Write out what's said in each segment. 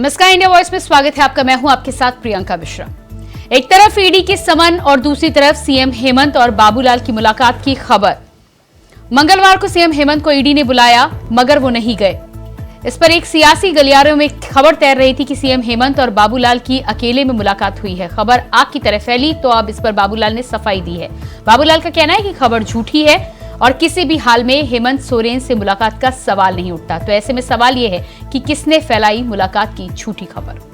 नमस्कार, India voice में स्वागत है आपका। मैं हूं आपके साथ प्रियंका मिश्रा। एक तरफ ईडी के समन और दूसरी तरफ सीएम हेमंत और बाबूलाल की मुलाकात की खबर। मंगलवार को सीएम हेमंत को ईडी ने बुलाया मगर वो नहीं गए। इस पर एक सियासी गलियारों में खबर तैर रही थी कि सीएम हेमंत और बाबूलाल की अकेले में मुलाकात हुई है। खबर आग की तरह फैली तो अब इस पर बाबूलाल ने सफाई दी है। बाबूलाल का कहना है कि खबर झूठी है और किसी भी हाल में हेमंत सोरेन से मुलाकात का सवाल नहीं उठता। तो ऐसे में सवाल यह है कि किसने फैलाई मुलाकात की झूठी खबर।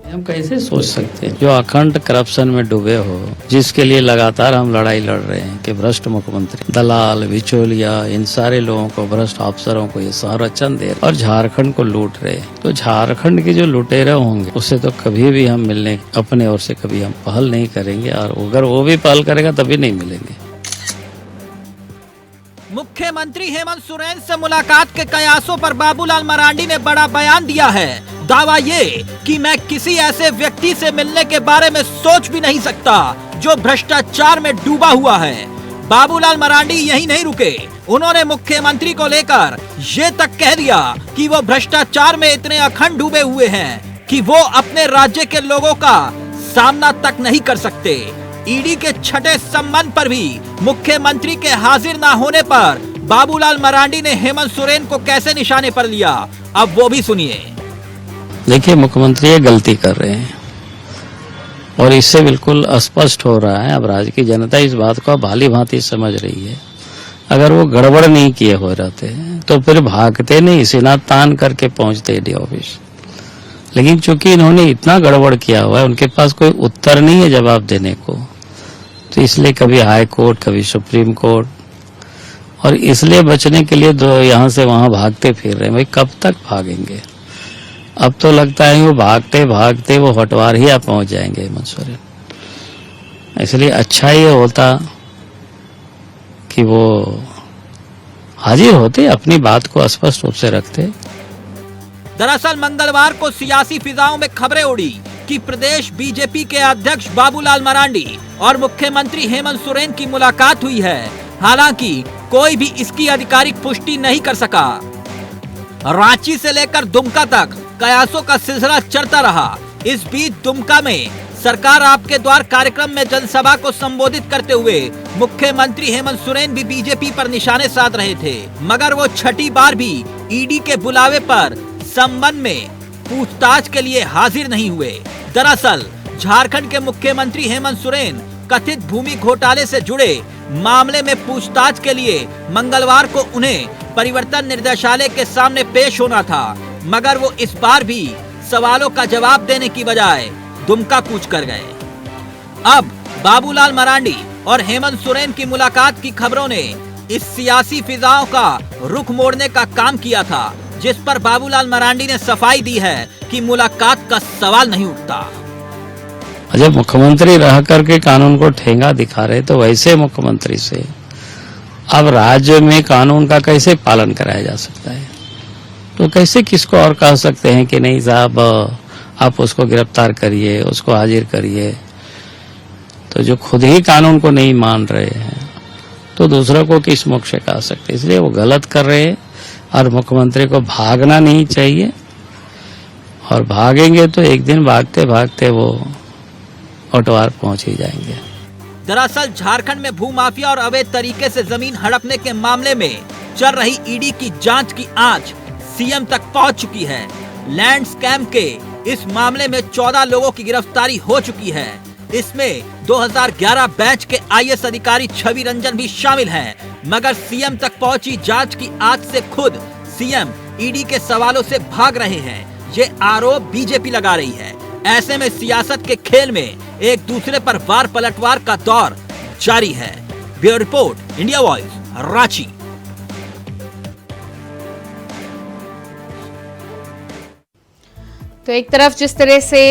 हम कैसे सोच सकते हैं जो अखंड करप्शन में डूबे हो, जिसके लिए लगातार हम लड़ाई लड़ रहे हैं कि भ्रष्ट मुख्यमंत्री, दलाल, बिचौलिया, इन सारे लोगों को, भ्रष्ट अफसरों को ये संरक्षण दे और झारखंड को लूट रहे। तो झारखंड के जो लुटेरे होंगे उससे तो कभी भी हम मिलने अपने ओर से कभी हम पहल नहीं करेंगे, और अगर वो भी पहल करेगा तभी नहीं मिलेंगे। मुख्यमंत्री हेमंत सोरेन से मुलाकात के कयासों पर बाबूलाल मरांडी ने बड़ा बयान दिया है। दावा ये कि मैं किसी ऐसे व्यक्ति से मिलने के बारे में सोच भी नहीं सकता जो भ्रष्टाचार में डूबा हुआ है। बाबूलाल मरांडी यही नहीं रुके, उन्होंने मुख्यमंत्री को लेकर ये तक कह दिया कि वो भ्रष्टाचार में इतने अखंड डूबे हुए हैं कि वो अपने राज्य के लोगों का सामना तक नहीं कर सकते। ईडी के छठे सम्मन पर भी मुख्यमंत्री के हाजिर ना होने पर बाबूलाल मरांडी ने हेमंत सोरेन को कैसे निशाने पर लिया, अब वो भी सुनिए। देखिए, मुख्यमंत्री ये गलती कर रहे हैं और इससे बिल्कुल स्पष्ट हो रहा है। अब राज्य की जनता इस बात को भाली भांति समझ रही है। अगर वो गड़बड़ नहीं किए हो रहते तो फिर भागते नहीं, सीना तान करके पहुंचते ईडी ऑफिस। लेकिन चूंकि इन्होंने इतना गड़बड़ किया हुआ है, उनके पास कोई उत्तर नहीं है जवाब देने को, तो इसलिए कभी हाई कोर्ट, कभी सुप्रीम कोर्ट, और इसलिए बचने के लिए यहाँ से वहां भागते फिर रहे हैं। भाई कब तक भागेंगे? अब तो लगता है वो भागते भागते वो हटवार ही पहुंच जाएंगे हेमंत सोरेन। इसलिए अच्छा ये होता कि वो हाजिर होते, अपनी बात को स्पष्ट रूप से रखते। दरअसल मंगलवार को सियासी फिजाओं में खबरें उड़ी कि प्रदेश बीजेपी के अध्यक्ष बाबूलाल मरांडी और मुख्यमंत्री हेमंत सोरेन की मुलाकात हुई है। हालांकि कोई भी इसकी आधिकारिक पुष्टि नहीं कर सका। रांची से लेकर दुमका तक कयासों का सिलसिला चलता रहा। इस बीच दुमका में सरकार आपके द्वार कार्यक्रम में जनसभा को संबोधित करते हुए मुख्यमंत्री हेमंत सोरेन भी बीजेपी पर निशाने साध रहे थे, मगर वो छठी बार भी ईडी के बुलावे पर संबंध में पूछताछ के लिए हाजिर नहीं हुए। दरअसल झारखंड के मुख्यमंत्री हेमंत सोरेन कथित भूमि घोटाले से जुड़े मामले में पूछताछ के लिए मंगलवार को उन्हें परिवर्तन निदेशालय के सामने पेश होना था, मगर वो इस बार भी सवालों का जवाब देने की बजाय दुमका कूच कर गए। अब बाबूलाल मरांडी और हेमंत सोरेन की मुलाकात की खबरों ने इस सियासी फिजाओं का रुख मोड़ने का काम किया था, जिस पर बाबूलाल मरांडी ने सफाई दी है कि मुलाकात का सवाल नहीं उठता। जब मुख्यमंत्री रह करके कानून को ठेंगा दिखा रहे तो वैसे मुख्यमंत्री से अब राज्य में कानून का कैसे पालन कराया जा सकता है? तो कैसे किसको और कह सकते हैं कि नहीं साहब आप उसको गिरफ्तार करिए, उसको हाजिर करिए? तो जो खुद ही कानून को नहीं मान रहे हैं तो दूसरों को किस मुख से कह सकते? इसलिए वो गलत कर रहे हैं और मुख्यमंत्री को भागना नहीं चाहिए, और भागेंगे तो एक दिन भागते भागते वो ओटवार पहुंच ही जाएंगे। दरअसल झारखंड में भूमाफिया और अवैध तरीके से जमीन हड़पने के मामले में चल रही ईडी की जांच की आंच सीएम तक पहुंच चुकी है। लैंड स्कैम के इस मामले में 14 लोगों की गिरफ्तारी हो चुकी है। इसमें 2011 बैच के आईएएस अधिकारी छवि रंजन भी शामिल हैं। मगर सीएम तक पहुंची जांच की आंच से खुद सीएम ईडी के सवालों से भाग रहे हैं, ये आरोप बीजेपी लगा रही है। ऐसे में सियासत के खेल में एक दूसरे पर वार पलटवार का दौर जारी है। Bureau report, India voice, Ranchi. तो एक तरफ जिस तरह से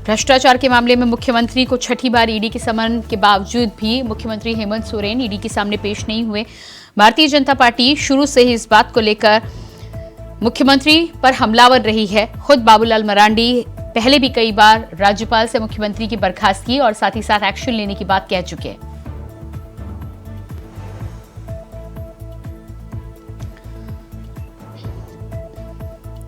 भ्रष्टाचार के मामले में मुख्यमंत्री को छठी बार ईडी के समन के बावजूद भी मुख्यमंत्री हेमंत सोरेन ईडी के सामने पेश नहीं हुए, भारतीय जनता पार्टी शुरू से ही इस बात को लेकर मुख्यमंत्री पर हमलावर रही है। खुद बाबूलाल मरांडी पहले भी कई बार राज्यपाल से मुख्यमंत्री की बर्खास्तगी और साथ ही साथ एक्शन लेने की बात कह चुके हैं।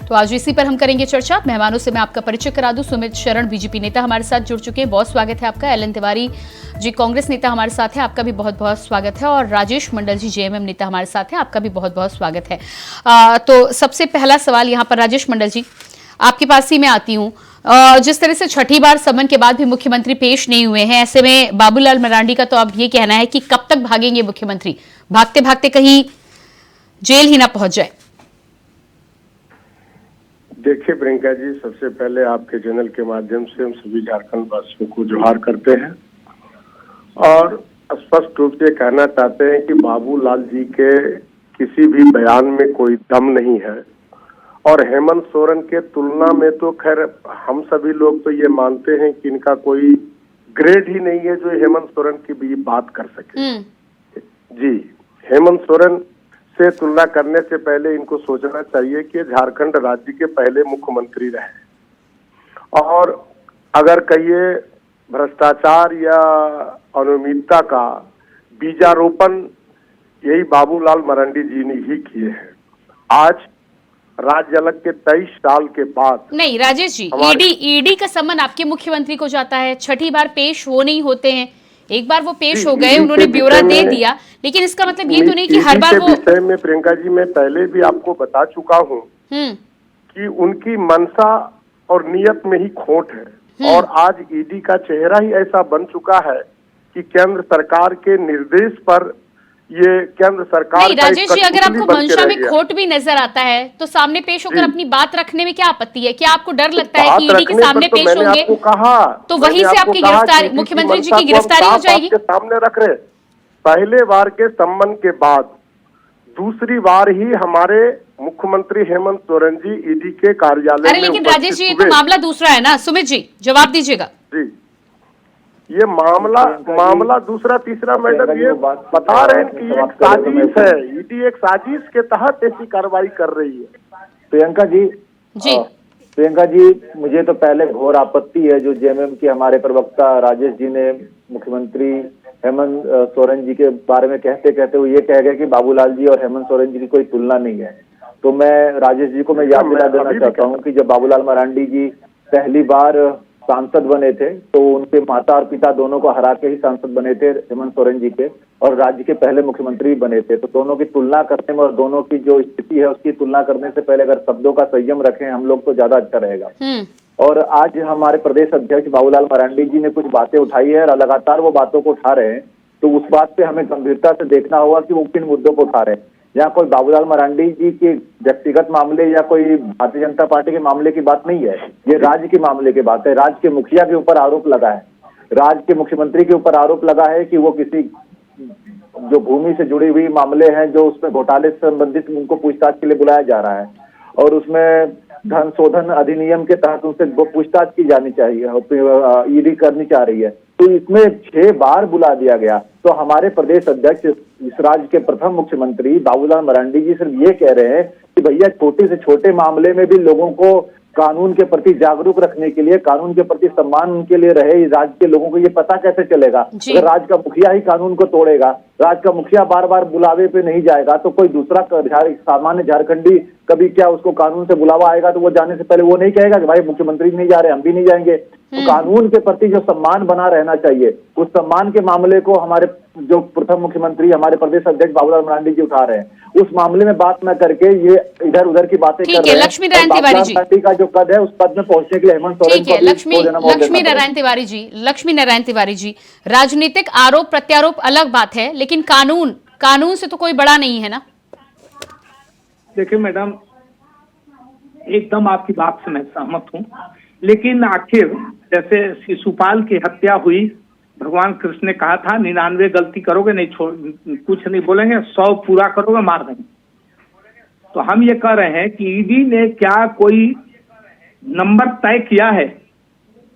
तो आज इसी पर हम करेंगे चर्चा। मेहमानों से मैं आपका परिचय करा दूं। सुमित शरण बीजेपी नेता हमारे साथ जुड़ चुके हैं, बहुत स्वागत है आपका। एलन तिवारी जी कांग्रेस नेता हमारे साथ है, आपका भी बहुत बहुत स्वागत है। और राजेश मंडल जी जेएमएम नेता हमारे साथ है, आपका भी बहुत बहुत स्वागत है। तो सबसे पहला सवाल यहाँ पर राजेश मंडल जी आपके पास ही मैं आती हूँ। जिस तरह से छठी बार समन के बाद भी मुख्यमंत्री पेश नहीं हुए हैं, ऐसे में बाबूलाल मरांडी का तो अब ये कहना है कि कब तक भागेंगे मुख्यमंत्री, भागते भागते कहीं जेल ही ना पहुंच जाए। देखिए प्रियंका जी, सबसे पहले आपके चैनल के माध्यम से हम सभी झारखंड वासियों को जोहार करते हैं और स्पष्ट रूप से कहना चाहते हैं कि बाबूलाल जी के किसी भी बयान में कोई दम नहीं है। और हेमंत सोरेन के तुलना में तो खैर हम सभी लोग तो ये मानते हैं कि इनका कोई ग्रेड ही नहीं है जो हेमंत सोरेन की भी बात कर सके। जी, हेमंत सोरेन से तुलना करने से पहले इनको सोचना चाहिए कि झारखंड राज्य के पहले मुख्यमंत्री रहे और अगर कहिए भ्रष्टाचार या अनियमितता का बीजारोपण यही बाबूलाल मरांडी जी ने ही किए हैं। आज राज्य अलग के 23 साल के बाद नहीं राजेश जी, ईडी का सम्मन आपके मुख्यमंत्री को जाता है, छठी बार पेश वो नहीं होते हैं। एक बार वो पेश हो गए, उन्होंने ब्यौरा दे दिया, लेकिन इसका मतलब ये तो नहीं कि हर बार वो विषय में प्रियंका जी मैं पहले भी आपको बता चुका हूँ कि उनकी मंशा और नियत में ही खोट है। और आज ईडी का चेहरा ही ऐसा बन चुका है कि केंद्र सरकार के निर्देश पर ये केंद्र सरकार नहीं राजेश जी, अगर आपको मंशा में खोट भी नजर आता है तो सामने पेश होकर अपनी बात रखने में क्या आपत्ति है? क्या आपको डर लगता है कि ईडी के सामने पेश होंगे तो वहीं से आपकी गिरफ्तारी, मुख्यमंत्री जी की गिरफ्तारी हो जाएगी? सामने रख रहे, पहले बार के सम्मन के बाद दूसरी बार ही हमारे मुख्यमंत्री हेमंत सोरेन जी ईडी के कार्यालय अरे लेकिन राजेश जी, ये तो मामला दूसरा है ना। सुमित जी जवाब दीजिएगा। जी, ये मामला दूसरा तीसरा मैडम ये बता रहे हैं कि एक साजिश है, ईडी एक साजिश के तहत ऐसी कार्रवाई कर रही है। प्रियंका जी मुझे तो पहले घोर आपत्ति है जो जेएमएम के हमारे प्रवक्ता राजेश जी ने मुख्यमंत्री हेमंत सोरेन जी के बारे में कहते कहते वो ये कह गए कि बाबूलाल जी और हेमंत सोरेन जी की कोई तुलना नहीं है। तो मैं राजेश जी को मैं याद दिला देना चाहता हूँ कि जब बाबूलाल मरांडी जी पहली बार सांसद बने थे तो उनके माता और पिता दोनों को हरा के ही सांसद बने थे हेमंत सोरेन जी के, और राज्य के पहले मुख्यमंत्री बने थे। तो दोनों की तुलना करने में और दोनों की जो स्थिति है उसकी तुलना करने से पहले अगर शब्दों का संयम रखें हम लोग तो ज्यादा अच्छा रहेगा। और आज हमारे प्रदेश अध्यक्ष बाबूलाल मरांडी जी ने कुछ बातें उठाई है और लगातार वो बातों को उठा रहे हैं, तो उस बात पे हमें गंभीरता से देखना होगा कि वो किन मुद्दों को उठा रहे हैं। यहाँ कोई बाबूलाल मरांडी जी के व्यक्तिगत मामले या कोई भारतीय जनता पार्टी के मामले की बात नहीं है, ये राज्य के मामले की बात है। राज्य के मुखिया के ऊपर आरोप लगा है, राज्य के मुख्यमंत्री के ऊपर आरोप लगा है कि वो किसी जो भूमि से जुड़ी हुई मामले हैं जो उसमें घोटाले से संबंधित उनको पूछताछ के लिए बुलाया जा रहा है और उसमें धन शोधन अधिनियम के तहत उनसे पूछताछ की जानी चाहिए, ईडी करनी चाह रही है। तो इसमें 6 बार बुला दिया गया। तो हमारे प्रदेश अध्यक्ष इस राज्य के प्रथम मुख्यमंत्री बाबूलाल मरांडी जी सिर्फ ये कह रहे हैं कि भैया छोटे से छोटे मामले में भी लोगों को कानून के प्रति जागरूक रखने के लिए, कानून के प्रति सम्मान उनके लिए रहे। राज्य के लोगों को ये पता कैसे चलेगा अगर राज्य का मुखिया ही कानून को तोड़ेगा, राज्य का मुखिया बार बार बुलावे पे नहीं जाएगा तो कोई दूसरा सामान्य झारखंडी कभी क्या उसको कानून से बुलावा आएगा तो वो जाने से पहले वो नहीं कहेगा कि भाई मुख्यमंत्री नहीं जा रहे, हम भी नहीं जाएंगे। तो कानून के प्रति जो सम्मान बना रहना चाहिए, उस सम्मान के मामले को हमारे जो प्रथम मुख्यमंत्री हमारे प्रदेश अध्यक्ष बाबूलाल मरांडी जी उठा रहे हैं, उस मामले में बात न करके ये इधर उधर की बातें कर रहे हैं। लक्ष्मी नारायण तिवारी जी का जो पद है उस पद में पहुंचने के लिए हेमंत सोरेन को लक्ष्मी नारायण तिवारी जी, राजनीतिक आरोप प्रत्यारोप अलग बात है, लेकिन कानून से तो कोई बड़ा नहीं है ना। देखिए मैडम, एकदम आपकी बात से मैं सहमत हूँ, लेकिन आखिर जैसे शिशुपाल की हत्या हुई, भगवान कृष्ण ने कहा था 99 गलती करोगे नहीं कुछ नहीं बोलेंगे, 100 पूरा करोगे मार देंगे। तो हम ये कह रहे हैं कि ईडी ने क्या कोई नंबर तय किया है?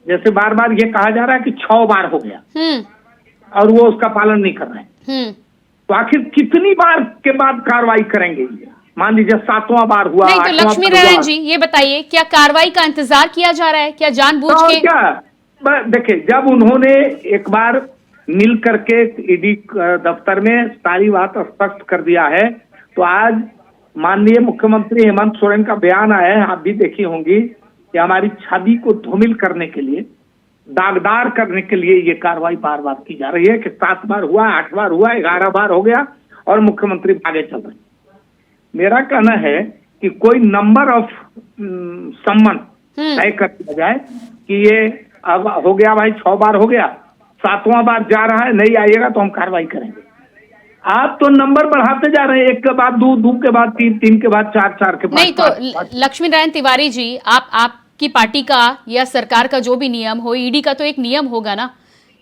जैसे बार बार ये कहा जा रहा है कि 6 बार हो गया और वो उसका पालन नहीं कर रहे हैं, तो आखिर कितनी बार के बाद कार्रवाई करेंगे? मान लीजिए 7वां बार हुआ। नहीं तो लक्ष्मी नारायण जी ये बताइए, क्या कार्रवाई का इंतजार किया जा रहा है? क्या जानबूझ के? क्या देखिए, जब उन्होंने एक बार मिल करके ईडी दफ्तर में सारी बात स्पष्ट कर दिया है, तो आज माननीय मुख्यमंत्री हेमंत सोरेन का बयान आया है, आप भी देखी होंगी कि हमारी छवि को धूमिल करने के लिए, दागदार करने के लिए ये कार्रवाई बार बार की जा रही है कि 7 बार हुआ, 8 बार हुआ, 11 बार हो गया और मुख्यमंत्री भागे चल रहे। मेरा कहना है कि कोई नंबर ऑफ सम्मन तय कर दिया जाए कि ये अब हो गया भाई, 6 बार हो गया, 7वां बार जा रहा है, नहीं आइएगा तो हम कार्रवाई करेंगे। आप तो नंबर बढ़ाते जा रहे हैं, 1 के बाद 2, 2 के बाद 3, 3 के बाद 4, 4 के बाद नहीं तो लक्ष्मी नारायण तिवारी जी, आपकी पार्टी का या सरकार का जो भी नियम हो, ईडी का तो एक नियम होगा ना।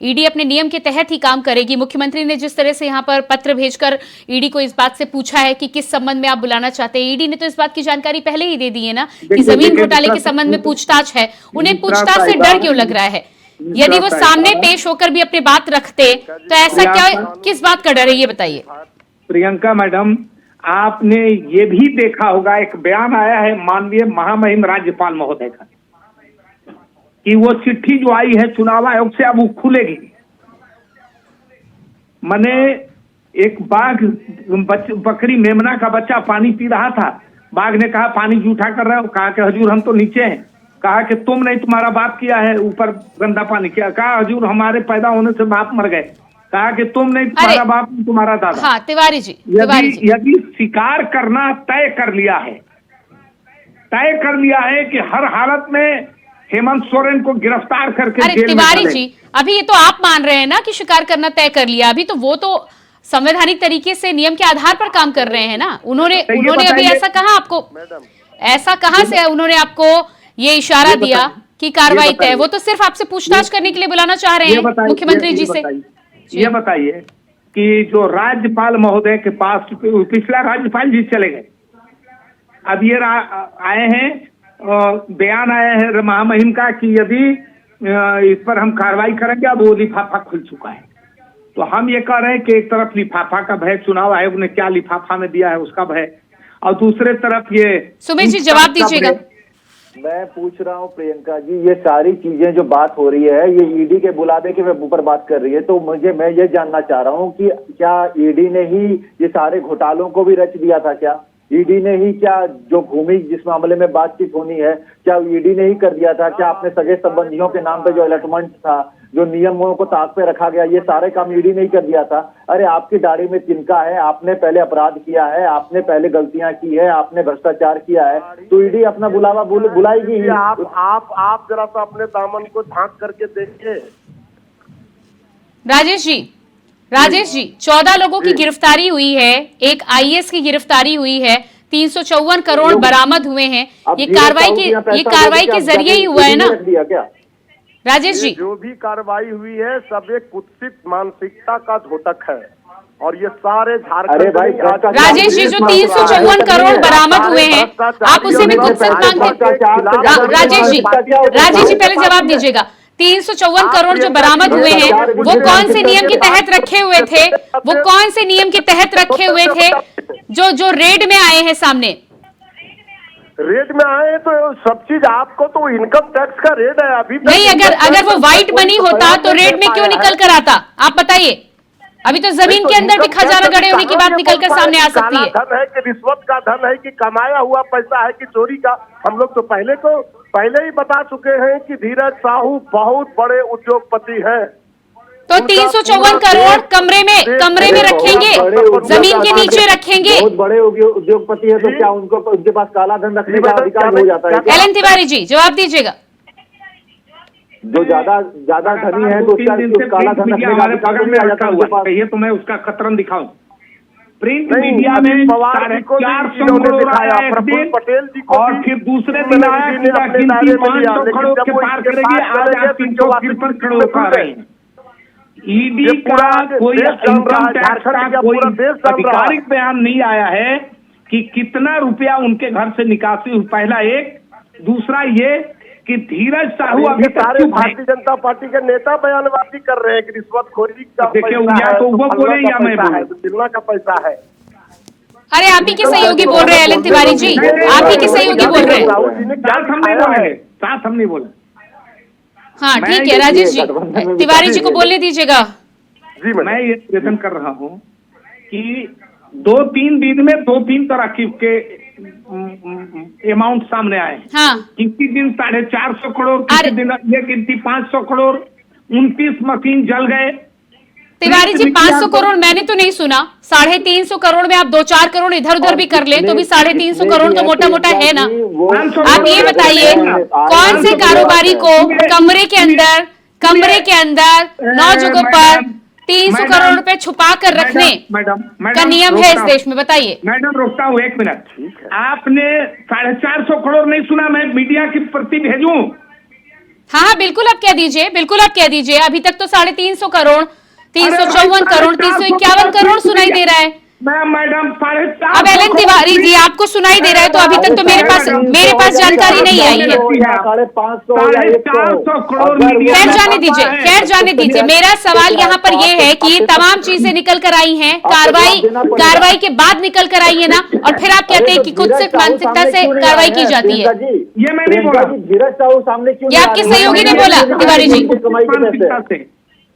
ईडी अपने नियम के तहत ही काम करेगी। मुख्यमंत्री ने जिस तरह से यहाँ पर पत्र भेजकर ईडी को इस बात से पूछा है कि किस संबंध में आप बुलाना चाहते हैं, ईडी ने तो इस बात की जानकारी पहले ही दे दी है ना कि जमीन घोटाले के संबंध में पूछताछ है। उन्हें पूछताछ से डर क्यों लग रहा है? यदि वो सामने पेश होकर भी अपनी बात रखते तो ऐसा क्या, किस बात का डर है, ये बताइए। प्रियंका मैडम, आपने ये भी देखा होगा, एक बयान आया है माननीय महामहिम राज्यपाल महोदय का कि वो चिट्ठी जो आई है चुनाव आयोग से, अब वो खुलेगी। मने एक बाघ बकरी मेमना का बच्चा पानी पी रहा था, बाघ ने कहा पानी जूठा कर रहे हो, कहा कि हजूर हम तो नीचे हैं, कहा कि तुम नहीं, तुम्हारा बाप किया है ऊपर गंदा पानी किया, कहा हजूर हमारे पैदा होने से बाप मर गए, कहा कि तुम नहीं, तुम्हारा बाप, तुम्हारा दादा। हाँ, तिवारी जी, यदि शिकार करना तय कर लिया है कि हर हालत में हेमंत सोरेन को गिरफ्तार करके अरे तिवारी जी, अभी ये तो आप मान रहे हैं ना कि शिकार करना तय कर लिया, अभी तो वो तो संवैधानिक तरीके से नियम के आधार पर काम कर रहे हैं ना। उन्होंने अभी ऐसा कहा आपको, ऐसा कहां से उन्होंने आपको ये इशारा दिया कि कार्रवाई तय? वो तो सिर्फ आपसे पूछताछ करने के लिए बुलाना चाह रहे हैं मुख्यमंत्री जी से। ये बताइए कि जो राज्यपाल महोदय के पास पिछला राज्यपाल जी चले गए, अब ये आए हैं, बयान आया है महामहिम का कि यदि इस पर हम कार्रवाई करेंगे, अब वो लिफाफा खुल चुका है। तो हम ये कह रहे हैं कि एक तरफ लिफाफा का भय, चुनाव आयोग ने क्या लिफाफा में दिया है उसका भय, और दूसरे तरफ ये सुमेश जी जवाब दीजिएगा। मैं पूछ रहा हूँ प्रियंका जी, ये सारी चीजें जो बात हो रही है, ये ईडी के बुलावे के ऊपर बात कर रही है, तो मैं ये जानना चाह रहा हूँ कि क्या ईडी ने ही ये सारे घोटालों को भी रच दिया था? क्या ईडी ने ही, क्या जो भूमि जिस मामले में बातचीत होनी है, क्या ईडी ने ही कर दिया था? क्या अपने सगे संबंधियों के नाम पे जो अलॉटमेंट था, जो नियमों को ताक पे रखा गया, ये सारे काम ईडी ने ही कर दिया था? अरे आपकी दाढ़ी में तिनका है, आपने पहले अपराध किया है, आपने पहले गलतियां की है, आपने भ्रष्टाचार किया है, तो ईडी अपना बुलावा बुलाएगी ही। आप जरा सा अपने दामन को झांक करके देखिए। राजेश जी 14 लोगों की गिरफ्तारी हुई है, एक आईएएस की गिरफ्तारी हुई है, 354 करोड़ बरामद हुए हैं। ये कार्रवाई के जरिए ही हुआ है ना राजेश जी? जो भी कार्रवाई हुई है सब एक कुत्सित मानसिकता का द्योतक है, और ये सारे झारखंड राजेश जी जो 354 करोड़ बरामद हुए हैं, आप उसे भी कुत्सित मानते? राजेश जी पहले जवाब दीजिएगा। 354 करोड़ जो बरामद हुए हैं, वो कौन से नियम के तहत रखे हुए थे? वो कौन से नियम के तहत रखे हुए थे जो रेड में आए हैं सामने? रेड में आए तो सब चीज आपको तो इनकम टैक्स का रेड है अभी नहीं। अगर वो व्हाइट मनी होता तो रेड में क्यों निकल कर आता? आप बताइए। अभी तो जमीन के अंदर भी खजाना गड़े होने की बात निकलकर सामने आ सकती है। धन है कि रिश्वत का धन है कि कमाया हुआ पैसा है कि चोरी का? हम लोग तो पहले ही बता चुके हैं कि धीरज साहू बहुत बड़े उद्योगपति हैं। तो 354 करोड़ कमरे में रखेंगे, जमीन के नीचे रखेंगे? बहुत बड़े उद्योगपति है तो क्या उनके पास काला धन रखने का अधिकार हो जाता है? एलन तिवारी जी जवाब दीजिएगा। जो ज्यादा धनी है तो काला धन रखने का अधिकार नहीं आ जाता उनके पास। ये तो मैं उसका कतरन दिखाऊं। प्रिंट मीडिया में 450 करोड़ आया पटेल जी को, और फिर दूसरे दिन आया कि 500 करोड़ के पार करेगी, आज आप 353 करोड़ का रहे हैं। ईडी का कोई इनकम टैक्स का कोई आधिकारिक बयान नहीं आया है कि कितना रुपया उनके घर से निकासी हुई। पहला एक, दूसरा ये कि धीरज साहू अभी सारे भारतीय जनता पार्टी के नेता बयानबाजी कर रहे हैं कि रिश्वतखोरी का देखिए, या तो वो बोले या मैं बोलूं, जिला का पैसा है। अरे आप ही के सहयोगी बोल रहे हैं एलन तिवारी जी, आप ही के सहयोगी बोल रहे हैं। साथ हम नहीं बोले। हाँ ठीक है राजेश जी, तिवारी जी को बोलने दीजिएगा। जी मैं ये निवेदन कर रहा हूँ कि 2-3 दिन में 2-3 तरह के अमाउंट सामने आए। हाँ, किसी दिन 450 करोड़, अरे! किसी दिन ये गिनती 500 करोड़, 29 मशीन जल गए। तिवारी जी 500 करोड़ मैंने तो नहीं सुना। 350 करोड़ में आप 2-4 करोड़ इधर उधर भी कर ले तो भी 350 करोड़ तो मोटा मोटा है ना। आप ये बताइए कौन से कारोबारी को कमरे के अंदर 9 जगहों पर 300 करोड़ रुपए छुपा कर रखने का नियम है इस देश में, बताइए। मैडम रोकता हूँ 1 मिनट। आपने 450 करोड़ नहीं सुना, मैं मीडिया की प्रति भेजूं? हाँ, बिल्कुल आप कह दीजिए। अभी तक तो 350 करोड़, 354 करोड़, 351 करोड़ सुनाई दे रहा है। मैडम 450। अब एलन तिवारी जी आपको सुनाई दे रहा है तो अभी तक तो मेरे पास जानकारी नहीं आई है। 450 करोड़। खैर जाने दीजिए। मेरा सवाल यहाँ पर ये है कि ये तमाम चीजें निकल कर आई हैं, कार्रवाई के बाद निकल कर आई है ना, और फिर आप कहते हैं कि खुद से मानसिकता से कार्रवाई की जाती है। ये मैं नहीं बोला, धीरज साहू सामने क्यों? ये आपके सहयोगी ने बोला तिवारी जी।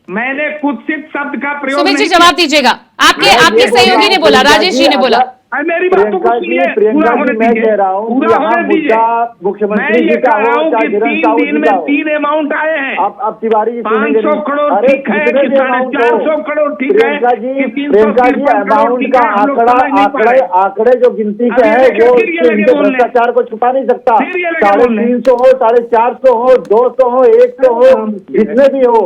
मैंने कुत्सित शब्द का प्रयोग सुमित जी नहीं जवाब दीजिएगा। आपके सहयोगी ने बोला, राजेश जी ने बोला। मेरी बात तो सुनिए, पूरा होने मैं दीजिए, कह रहा हूँ पूरा होने दीजिए। मैं मुख्यमंत्री ये जी का कह रहा हो हूँ चाहे कि धीरज 3 साहू दिन जी में का हो। 3 अमाउंट आए हैं। अब तिवारी जी 500 करोड़ ठीक है कि 450 करोड़ ठीक है कि 353 करोड़ ठीक है। हम लोग समझ नहीं पा रहे। आंकड़े जो गिनती के हैं वो इनके भ्रष्टाचार को छुपा नहीं सकता। 350 हो, 450 हो, 200 हो, 100 हो, जितने भी हो,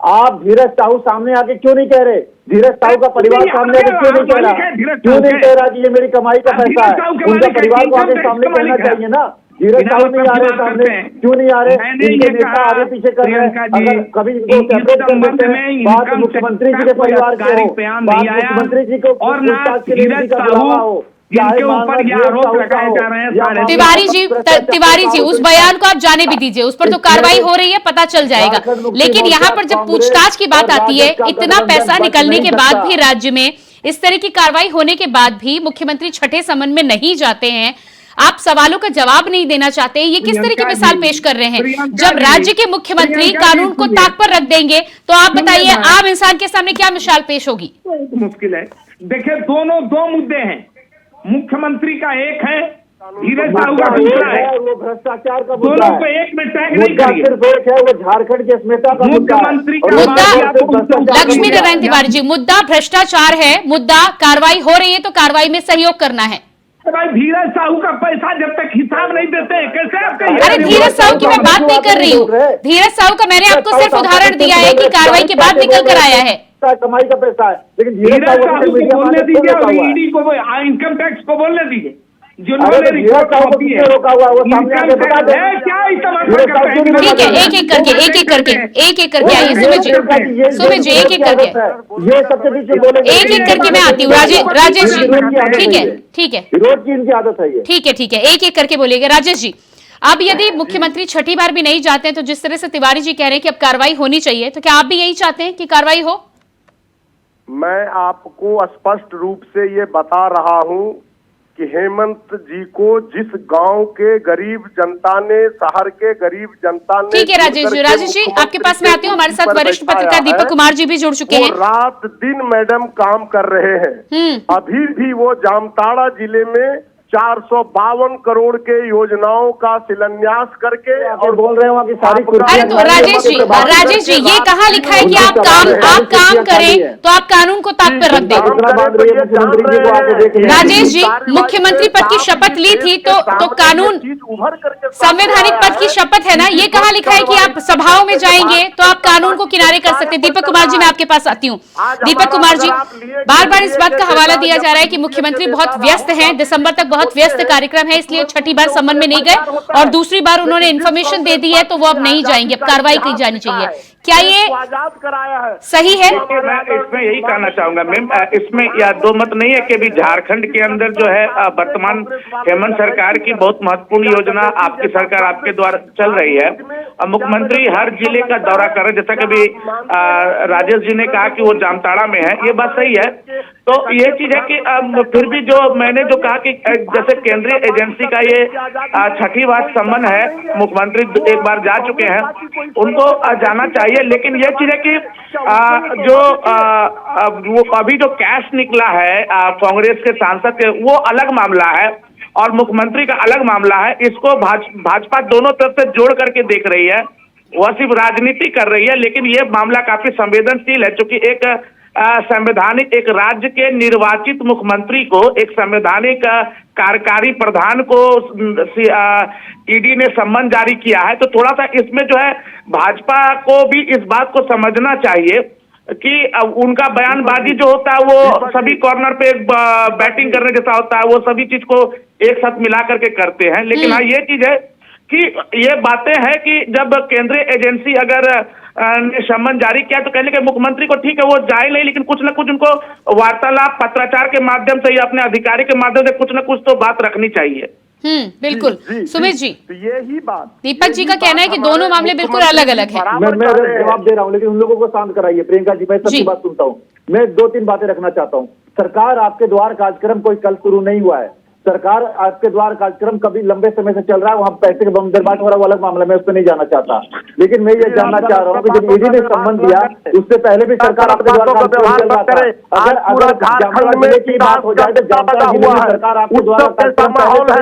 आप धीरज साहू सामने आके क्यों नहीं कह रहे? धीरज साहू का परिवार सामने आके क्यों नहीं कह रहा? क्यों नहीं कह रहा कि ये मेरी कमाई का पैसा है? उनका परिवार को आगे सामने कहना चाहिए ना। धीरज साहू नहीं आ रहे सामने, क्यों नहीं आ रहे? इनके नेता आगे पीछे कर रहे हैं। अगर कभी इनको सेपरेट कर देते हैं, बात मुख्यमंत्री जी के परिवार की हो, बात मुख्यमंत्री जी को पूछताछ के लिए का बुलावा हो, जिनके ऊपर ये आरोप लगाए जा रहे हैं। तिवारी जी उस बयान को आप जाने भी दीजिए, उस पर तो कार्रवाई हो रही है, पता चल जाएगा। लेकिन यहाँ पर जब पूछताछ की बात आती है, इतना पैसा निकलने के बाद भी राज्य में इस तरह की कार्रवाई होने के बाद भी मुख्यमंत्री छठे समन में नहीं जाते हैं, आप सवालों का जवाब नहीं देना चाहते, ये किस तरह की मिसाल पेश कर रहे हैं? जब राज्य के मुख्यमंत्री कानून को ताक पर रख देंगे तो आप बताइए आम इंसान के सामने क्या मिसाल पेश होगी? मुश्किल है। देखिए, दोनों 2 मुद्दे हैं। मुख्यमंत्री का एक है, धीरज साहू का दूसरा है। वो भ्रष्टाचार का दोनों को एक में टैग नहीं करिए। सिर्फ एक है, वो झारखंड की अस्मिता का मुख्यमंत्री का लक्ष्मी नारायण तिवारी जी, मुद्दा भ्रष्टाचार है, मुद्दा कार्रवाई हो रही है तो कार्रवाई में सहयोग करना है। भाई धीरज साहू का पैसा जब तक हिसाब नहीं देते हैं कैसे आप कहिए? अरे धीरज साहू की मैं बात नहीं कर रही हूँ। धीरज साहू का मैंने आपको सिर्फ उदाहरण दिया है कि कार्रवाई के बाद निकल कर आया है। कमाई का पैसा है, लेकिन धीरज साहू को बोलने दीजिए और ईडी को, इनकम टैक्स को बोलने दीजिए। जिन्होंने रिपोर्ट कॉपी है, रोका हुआ वो सामने आके बता दे। क्या इस्तेमाल करते हैं? ठीक है, एक एक करके आइए सुमित जी, एक एक करके ये सबसे बीच में बोले, एक एक करके मैं आती हूँ। राजेश जी, ठीक है विरोध की इनकी आदत है ये। ठीक है, एक एक करके बोलिएगा। राजेश जी, अब यदि मुख्यमंत्री छठी बार भी नहीं जाते हैं तो जिस तरह से तिवारी जी कह रहे हैं कि अब कार्रवाई होनी चाहिए, तो क्या आप भी यही चाहते हैं कि कार्रवाई हो? मैं आपको स्पष्ट रूप से ये बता रहा हूं कि हेमंत जी को जिस गांव के गरीब जनता ने, शहर के गरीब जनता ने, ठीक है राजेश जी आपके पास मैं आती हूँ। हमारे साथ वरिष्ठ पत्रकार दीपक कुमार जी भी जुड़ चुके हैं। रात दिन मैडम काम कर रहे हैं। अभी भी वो जामताड़ा जिले में 452 करोड़ के योजनाओं का शिलान्यास करके और बोल रहे हो कि सारी अरे तो राजेश जी ये कहाँ लिखा है कि आप काम करें तो आप कानून को ताक पर रख दें? राजेश जी, मुख्यमंत्री पद की शपथ ली थी तो कानून, संवैधानिक पद की शपथ है ना, ये कहाँ लिखा है कि आप सभाओं में जाएंगे तो आप कानून को किनारे कर सकते? दीपक कुमार जी मैं आपके पास आती हूँ। दीपक कुमार जी, बार बार इस बात का हवाला दिया जा रहा है कि मुख्यमंत्री बहुत व्यस्त हैं, दिसंबर तक बहुत व्यस्त कार्यक्रम है, इसलिए छठी बार समन में नहीं गए, और दूसरी बार उन्होंने इन्फॉर्मेशन दे दी है तो वो अब नहीं जाएंगे, अब कार्रवाई की जानी चाहिए। क्या ये सही है? मैं इसमें यही कहना चाहूंगा मैम, इसमें या दो मत नहीं है कि अभी झारखंड के अंदर जो है वर्तमान हेमंत सरकार की बहुत महत्वपूर्ण योजना आपकी सरकार आपके द्वारा चल रही है। मुख्यमंत्री हर जिले का दौरा कर रहे हैं, जैसा कि अभी राजेश जी ने कहा कि वो जामताड़ा में है, ये बात सही है। तो ये चीज है कि फिर भी जो मैंने जो कहा कि जैसे केंद्रीय एजेंसी का ये छठी बार सम्मन है, मुख्यमंत्री एक बार जा चुके हैं, उनको जाना चाहिए। लेकिन ये चीज है कि वो अभी जो कैश निकला है कांग्रेस के सांसद के, वो अलग मामला है और मुख्यमंत्री का अलग मामला है। इसको भाजपा दोनों तरफ से जोड़ करके देख रही है, वह सिर्फ राजनीति कर रही है। लेकिन ये मामला काफी संवेदनशील है, क्योंकि एक संवैधानिक, एक राज्य के निर्वाचित मुख्यमंत्री को, एक संवैधानिक कार्यकारी प्रधान को ईडी ने सम्मन जारी किया है। तो थोड़ा सा इसमें जो है भाजपा को भी इस बात को समझना चाहिए कि उनका बयानबाजी जो होता है वो सभी कॉर्नर पे बैटिंग करने जैसा होता है, वो सभी चीज को एक साथ मिला करके करते हैं। लेकिन हाँ, ये चीज है कि ये बातें हैं कि जब केंद्रीय एजेंसी अगर ने सम्मन जारी किया तो कहने के मुख्यमंत्री को ठीक है वो जाए नहीं, लेकिन कुछ न कुछ उनको वार्तालाप पत्राचार के माध्यम से या अपने अधिकारी के माध्यम से कुछ न कुछ तो बात रखनी चाहिए। बिल्कुल। सुमित जी, तो यही बात दीपक जी का कहना है कि दोनों मामले बिल्कुल अलग अलग है। मैं जवाब दे रहा हूँ, लेकिन उन लोगों को शांत कराइए। प्रियंका जी, मैं सबकी बात सुनता हूँ। मैं 2-3 बातें रखना चाहता हूँ। सरकार आपके द्वार कार्यक्रम कोई कल शुरू नहीं हुआ है। सरकार आपके द्वार कार्यक्रम कभी लंबे समय से चल रहा है। वहां पैसे के बम्बरबाट हो रहा है, वो अलग मामला, मैं उस पर नहीं जाना चाहता। लेकिन मैं ये जानना चाह रहा हूँ कि जब ईडी ने सम्मन दिया, उससे पहले भी सरकार आपके द्वार कार्यक्रम चल रहा था। अगर जामताड़ा जिले की बात हो जाए तो जामताड़ा जिले में सरकार आपके द्वारा कार्यक्रम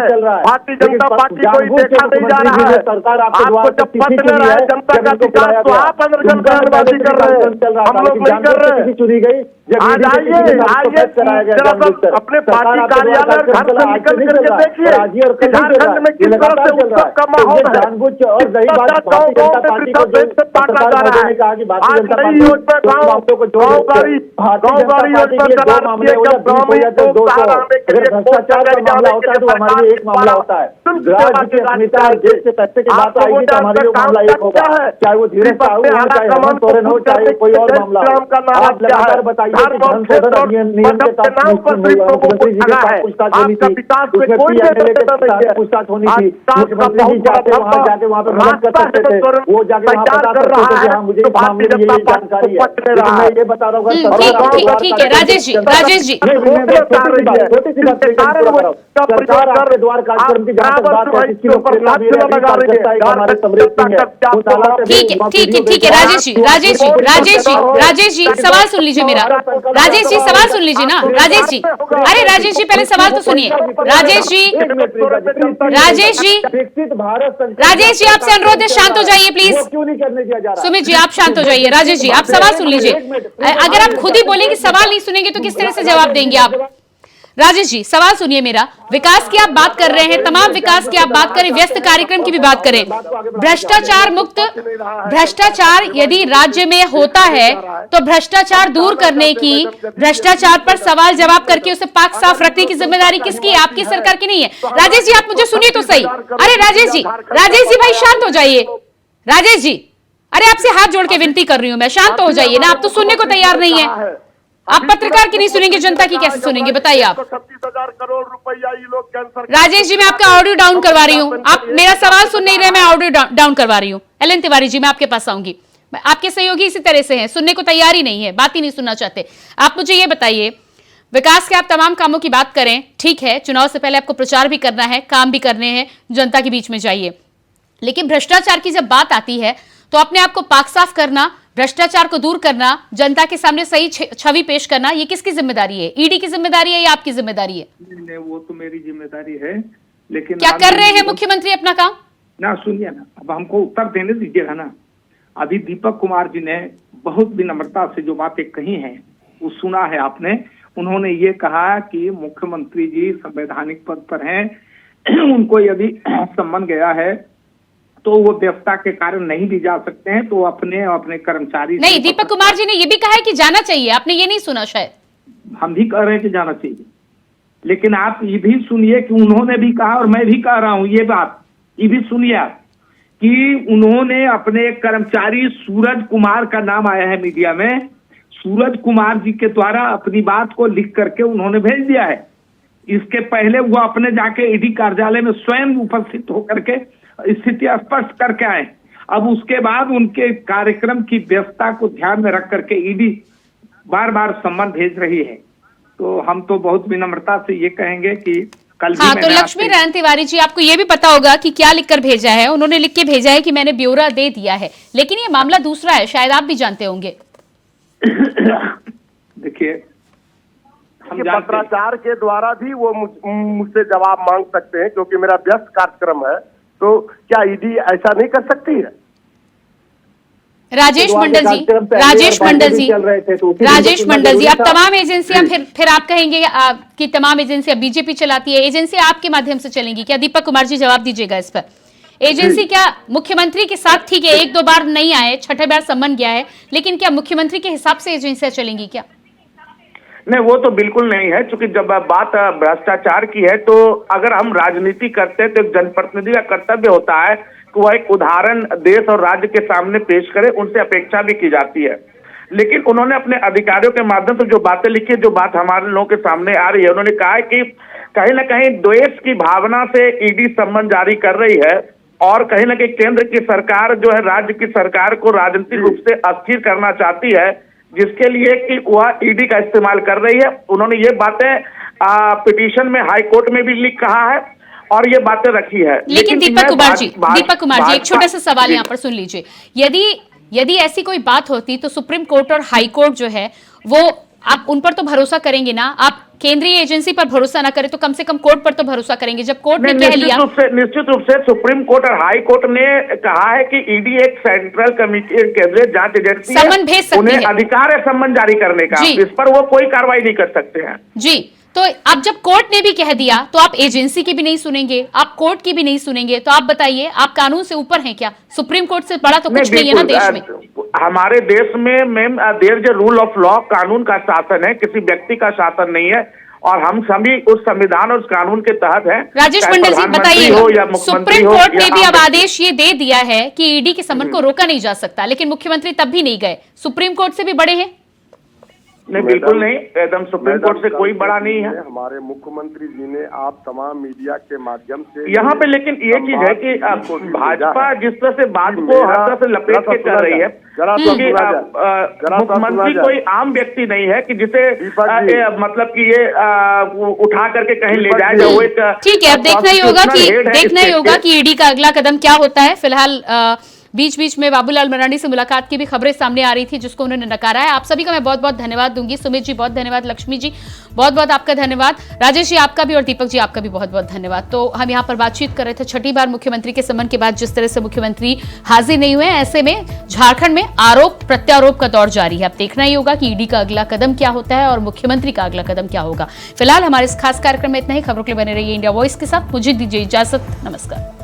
चल रहा है। भारतीय जनता पार्टी को देखा नहीं जा रहा है। सरकार आपके द्वारा चल रहा है, चुनी गई अपने पार्टी कार्यालय घर से निकल करके देखिए झारखंड में किस तरह से उत्सव का माहौल है। जानबूझ और रही बात भारतीय जनता पार्टी को जो बांटा जा रहा है, कहा कि भारतीय जनता गाड़ी पार्टी योजना चला रही है, गाँव में तो 200 अगर भ्रष्टाचार का मामला होता है तो हमारे लिए एक मामला होता है। राज्य की अस्मिता देश के पैसे की बात आएगी तो हमारे लिए मामला एक होगा, चाहे वो धीरज साहू हो, चाहे हेमंत सोरेन हो, चाहे कोई और मामला हो। आप लगातार बताइए कि धन शोधन नियम के तहत मुख्यमंत्री जी के साथ पूछताछ होनी थी, उसमें पीएमएलए के साथ पूछताछ होनी थी। मुख्यमंत्री जी जाके वहाँ पे मदद कर सकते थे, वो जाके वहाँ बता सकते थे कि हाँ मुझे इस मामले में ये जानकारी है। लेकिन मैं ये बता रहा हूँ, ठीक है राजेश जी, छोटी सी बात सरकार आपके द्वार कार्यक्रम की जहाँ तक बात है, इसकी हमारे समृद्ध ठीक है राजेश जी सवाल सुन लीजिए मेरा। राजेश जी सवाल सुन लीजिए ना। राजेश जी, अरे राजेश जी पहले सवाल तो सुनिए। राजेश जी आपसे अनुरोध है, शांत हो जाइए प्लीज। क्यों नहीं करने दिया जा रहा? सुमित जी आप शांत हो जाइए। राजेश जी आप सवाल सुन लीजिए। अगर आप खुद ही बोलेंगे सवाल नहीं सुनेंगे तो किस तरह से जवाब देंगे आप? राजेश जी सवाल सुनिए मेरा। विकास की आप बात कर रहे हैं, तमाम विकास की आप बात करें, व्यस्त कार्यक्रम की भी बात करें। भ्रष्टाचार मुक्त भ्रष्टाचार यदि राज्य में होता है तो भ्रष्टाचार दूर करने की, भ्रष्टाचार पर सवाल जवाब करके उसे पाक साफ रखने की जिम्मेदारी किसकी है? आपकी सरकार की नहीं है। राजेश जी आप मुझे सुनिए तो सही। अरे राजेश जी भाई शांत हो जाइए। राजेश जी, अरे आपसे हाथ जोड़ के विनती कर रही हूं मैं, शांत हो जाइए ना। आप तो सुनने को तैयार नहीं है। आप पत्रकार की नहीं सुनेंगे, जनता की कैसे सुनेंगे बताइए आप? 36,000 करोड़ रुपया ये लोग कैंसर। राजेश जी मैं आपका ऑडियो डाउन करवा रही हूँ, आप मेरा सवाल सुन नहीं रहे, मैं ऑडियो डाउन करवा रही हूँ। एलन तिवारी जी मैं आपके पास आऊंगी। आपके सहयोगी इसी तरह से हैं, सुनने को तैयार ही नहीं है, बात ही नहीं सुनना चाहते। आप मुझे ये बताइए, विकास के आप तमाम कामों की बात करें, ठीक है, चुनाव से पहले आपको प्रचार भी करना है, काम भी करने हैं, जनता के बीच में जाइए, लेकिन भ्रष्टाचार की जब बात आती है तो अपने आप को पाक साफ करना, भ्रष्टाचार को दूर करना, जनता के सामने सही छवि पेश करना, ये किसकी जिम्मेदारी है? ईडी की जिम्मेदारी है या आपकी जिम्मेदारी है? नहीं, वो तो मेरी जिम्मेदारी है, लेकिन क्या कर रहे हैं मुख्यमंत्री अपना काम? ना सुनिए ना, अब हमको उत्तर देने दीजिएगा ना। अभी दीपक कुमार जी ने बहुत विनम्रता से जो बातें कही हैं वो सुना है आपने। उन्होंने ये कहा कि मुख्यमंत्री जी संवैधानिक पद पर हैं, उनको यदि सम्मन गया है तो वो व्यवस्था के कारण नहीं भी जा सकते हैं, तो अपने कर्मचारी नहीं। दीपक कुमार जी ने ये भी कहा है कि जाना चाहिए, आपने ये नहीं सुना शायद। हम भी कह रहे हैं कि जाना चाहिए, लेकिन आप ये भी सुनिए कि उन्होंने भी कहा और मैं भी कह रहा हूं ये बात, ये भी सुनिए आप, कि उन्होंने अपने कर्मचारी सूरज कुमार का नाम आया है मीडिया में, सूरज कुमार जी के द्वारा अपनी बात को लिख करके उन्होंने भेज दिया है। इसके पहले वो अपने जाके ईडी कार्यालय में स्वयं उपस्थित होकर के स्थिति स्पष्ट करके आए। अब उसके बाद उनके कार्यक्रम की व्यवस्था को ध्यान में रख करके ईडी बार बार सम्मन भेज रही है। तो हम तो बहुत विनम्रता से ये कहेंगे कि कल भी हाँ, तो मैंने लक्ष्मी आपसे- नारायण तिवारी जी, आपको ये भी पता होगा कि क्या लिखकर भेजा है। उन्होंने लिख के भेजा है कि मैंने ब्यौरा दे दिया है, लेकिन ये मामला दूसरा है, शायद आप भी जानते होंगे। देखिए, हम कि जानते हैं। पत्राचार के द्वारा भी वो मुझसे जवाब मांग सकते हैं, क्योंकि मेरा व्यस्त कार्यक्रम है। तो क्या ईडी ऐसा नहीं कर सकती है? राजेश मंडल जी, राजेश मंडल जी, राजेश मंडल जी, अब तमाम एजेंसियां फिर आप कहेंगे कि तमाम एजेंसियां बीजेपी चलाती है, एजेंसियां आपके माध्यम से चलेंगी क्या? दीपक कुमार जी जवाब दीजिएगा इस पर। एजेंसी क्या मुख्यमंत्री के साथ, ठीक है एक दो बार नहीं आए, छठे बार सम्मन गया है, लेकिन क्या मुख्यमंत्री के हिसाब से एजेंसियां चलेंगी क्या? नहीं, वो तो बिल्कुल नहीं है, क्योंकि जब बात भ्रष्टाचार की है तो अगर हम राजनीति करते हैं तो एक जनप्रतिनिधि का कर्तव्य होता है कि वह एक उदाहरण देश और राज्य के सामने पेश करे, उनसे अपेक्षा भी की जाती है। लेकिन उन्होंने अपने अधिकारियों के माध्यम से जो बातें लिखी है, जो बात हमारे लोगों के सामने आ रही है, उन्होंने कहा है कि कहीं ना कहीं द्वेष की भावना से ईडी सम्मन जारी कर रही है और कहीं ना कहीं केंद्र की सरकार जो है राज्य की सरकार को राजनीतिक रूप से अस्थिर करना चाहती है, जिसके लिए कि वह ईडी का इस्तेमाल कर रही है। उन्होंने ये बातें पिटीशन में हाई कोर्ट में भी लिख कहा है और ये बातें रखी है। लेकिन दीपक कुमार जी, एक छोटा सा सवाल यहाँ पर सुन लीजिए। यदि ऐसी कोई बात होती तो सुप्रीम कोर्ट और हाई कोर्ट जो है वो, आप उन पर तो भरोसा करेंगे ना? आप केंद्रीय एजेंसी पर भरोसा ना करें तो कम से कम कोर्ट पर तो भरोसा करेंगे। जब कोर्ट ने कह लिया, निश्चित रूप से सुप्रीम कोर्ट और हाई कोर्ट ने कहा है कि ईडी एक सेंट्रल कमिटी, केंद्रीय जांच एजेंसी है, सम्मन भेज सकती उन्हें है, अधिकार है सम्मन जारी करने का, इस पर वो कोई कार्रवाई नहीं कर सकते हैं। जी, तो अब जब कोर्ट ने भी कह दिया तो आप एजेंसी की भी नहीं सुनेंगे, आप कोर्ट की भी नहीं सुनेंगे, तो आप बताइए आप कानून से ऊपर हैं क्या? सुप्रीम कोर्ट से बड़ा तो कुछ नहीं है ना देश में। हमारे देश में ma'am there is a rule of law, कानून का शासन है, किसी व्यक्ति का शासन नहीं है, और हम सभी उस संविधान और उस कानून के तहत हैं। राजेश मंडल जी बताइए, सुप्रीम कोर्ट ने भी अब आदेश ये दे दिया है कि ईडी के सम्मन को रोका नहीं जा सकता, लेकिन मुख्यमंत्री तब भी नहीं गए। सुप्रीम कोर्ट से भी बड़े हैं? नहीं, बिल्कुल नहीं, एकदम सुप्रीम कोर्ट से कोई बड़ा नहीं है। हमारे मुख्यमंत्री जी ने आप तमाम मीडिया के माध्यम से यहाँ पे लेकिन ये चीज है कि भाजपा जिस तरह से बात को हर तरह से लपेट के कर रही है, क्योंकि मुख्यमंत्री कोई आम व्यक्ति नहीं है कि जिसे मतलब कि ये उठा करके कहीं ले जाए। जो एक ठीक है, अब देखना ही होगा कि ईडी का अगला कदम क्या होता है। फिलहाल बीच बीच में बाबूलाल मरांडी से मुलाकात की भी खबरें सामने आ रही थी, जिसको उन्होंने नकारा है। आप सभी का मैं बहुत बहुत धन्यवाद दूंगी। सुमित जी बहुत धन्यवाद, लक्ष्मी जी बहुत बहुत आपका धन्यवाद, राजेश जी आपका भी, और दीपक जी आपका भी बहुत बहुत धन्यवाद। तो हम यहाँ पर बातचीत कर रहे थे छठी बार मुख्यमंत्री के सम्मन के बाद जिस तरह से मुख्यमंत्री हाजिर नहीं हुए, ऐसे में झारखंड में आरोप प्रत्यारोप का दौर जारी है। अब देखना ही होगा कि ईडी का अगला कदम क्या होता है और मुख्यमंत्री का अगला कदम क्या होगा। फिलहाल हमारे इस खास कार्यक्रम में इतना ही। खबरों के लिए बने रहिए इंडिया वॉइस के साथ। मुझे दीजिए इजाजत, नमस्कार।